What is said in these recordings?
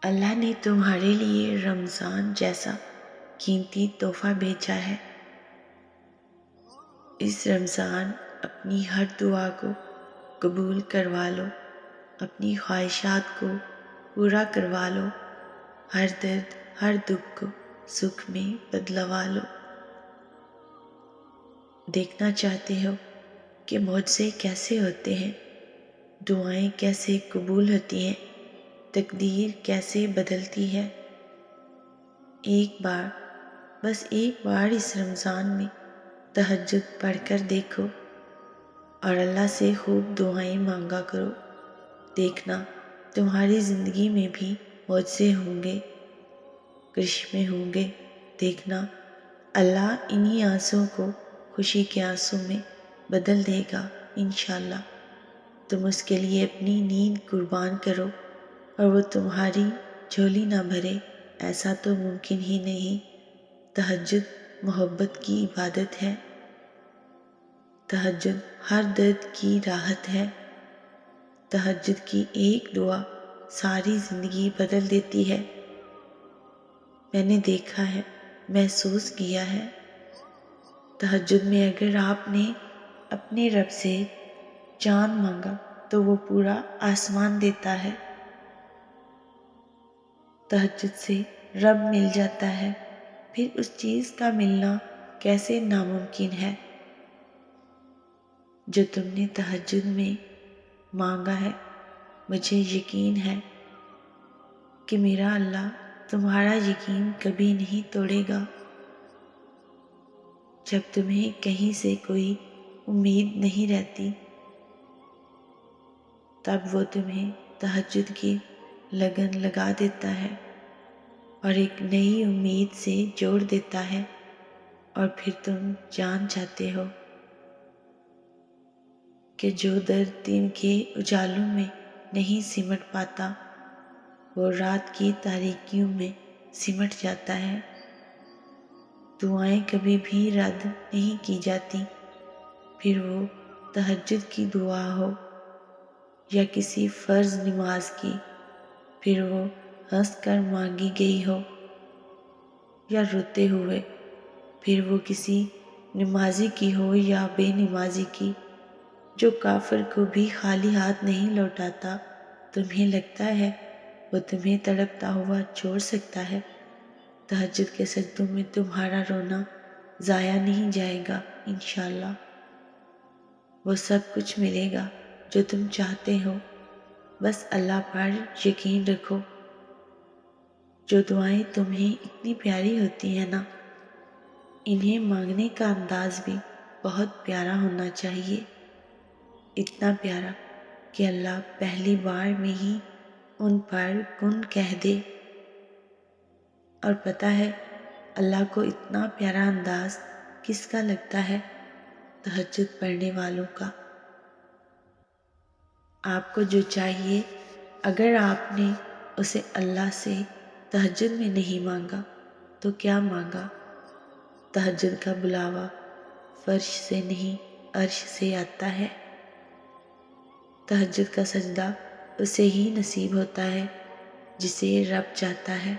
اللہ نے تمہارے لیے رمضان جیسا قیمتی تحفہ بھیجا ہے۔ اس رمضان اپنی ہر دعا کو قبول کروا لو، اپنی خواہشات کو پورا کروا لو، ہر درد ہر دکھ کو سکھ میں بدلوا لو۔ دیکھنا چاہتے ہو کہ معجزے کیسے ہوتے ہیں، دعائیں کیسے قبول ہوتی ہیں، تقدیر کیسے بدلتی ہے؟ بس ایک بار اس رمضان میں تہجد پڑھ کر دیکھو اور اللہ سے خوب دعائیں مانگا کرو۔ دیکھنا تمہاری زندگی میں بھی معجزے ہوں گے، کرشمے ہوں گے۔ دیکھنا اللہ انہی آنسوں کو خوشی کے آنسوں میں بدل دے گا انشاءاللہ۔ تم اس کے لیے اپنی نیند قربان کرو اور وہ تمہاری جھولی نہ بھرے، ایسا تو ممکن ہی نہیں۔ تہجد محبت کی عبادت ہے، تہجد ہر درد کی راحت ہے، تہجد کی ایک دعا ساری زندگی بدل دیتی ہے۔ میں نے دیکھا ہے، محسوس کیا ہے۔ تہجد میں اگر آپ نے اپنے رب سے چاند مانگا تو وہ پورا آسمان دیتا ہے۔ تہجد سے رب مل جاتا ہے، پھر اس چیز کا ملنا کیسے ناممکن ہے جو تم نے تہجد میں مانگا ہے۔ مجھے یقین ہے کہ میرا اللہ تمہارا یقین کبھی نہیں توڑے گا۔ جب تمہیں کہیں سے کوئی امید نہیں رہتی، تب وہ تمہیں تہجد کی لگن لگا دیتا ہے اور ایک نئی امید سے جوڑ دیتا ہے، اور پھر تم جان جاتے ہو کہ جو درد دن کے اجالوں میں نہیں سمٹ پاتا، وہ رات کی تاریکیوں میں سمٹ جاتا ہے۔ دعائیں کبھی بھی رد نہیں کی جاتی، پھر وہ تہجد کی دعا ہو یا کسی فرض نماز کی، پھر وہ ہنس کر مانگی گئی ہو یا روتے ہوئے، پھر وہ کسی نمازی کی ہو یا بے نمازی کی۔ جو کافر کو بھی خالی ہاتھ نہیں لوٹاتا، تمہیں لگتا ہے وہ تمہیں تڑپتا ہوا چھوڑ سکتا ہے؟ تہجد کے سجدوں میں تمہارا رونا ضائع نہیں جائے گا انشاءاللہ۔ وہ سب کچھ ملے گا جو تم چاہتے ہو، بس اللہ پر یقین رکھو۔ جو دعائیں تمہیں اتنی پیاری ہوتی ہیں نا، انہیں مانگنے کا انداز بھی بہت پیارا ہونا چاہیے، اتنا پیارا کہ اللہ پہلی بار میں ہی ان پر کن کہہ دے۔ اور پتہ ہے اللہ کو اتنا پیارا انداز کس کا لگتا ہے؟ تہجد پڑھنے والوں کا۔ آپ کو جو چاہیے، اگر آپ نے اسے اللہ سے تہجد میں نہیں مانگا تو کیا مانگا؟ تہجد کا بلاوا فرش سے نہیں عرش سے آتا ہے۔ تہجد کا سجدہ اسے ہی نصیب ہوتا ہے جسے رب چاہتا ہے۔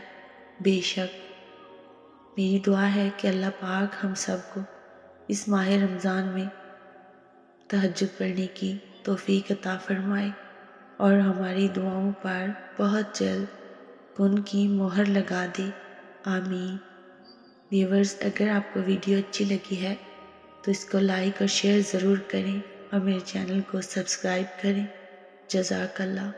بے شک میری دعا ہے کہ اللہ پاک ہم سب کو اس ماہ رمضان میں تہجد پڑھنے کی توفیق عطا فرمائے اور ہماری دعاؤں پر بہت جلد کن کی مہر لگا دے، آمین۔ ویورز، اگر آپ کو ویڈیو اچھی لگی ہے تو اس کو لائک اور شیئر ضرور کریں اور میرے چینل کو سبسکرائب کریں۔ جزاک اللہ۔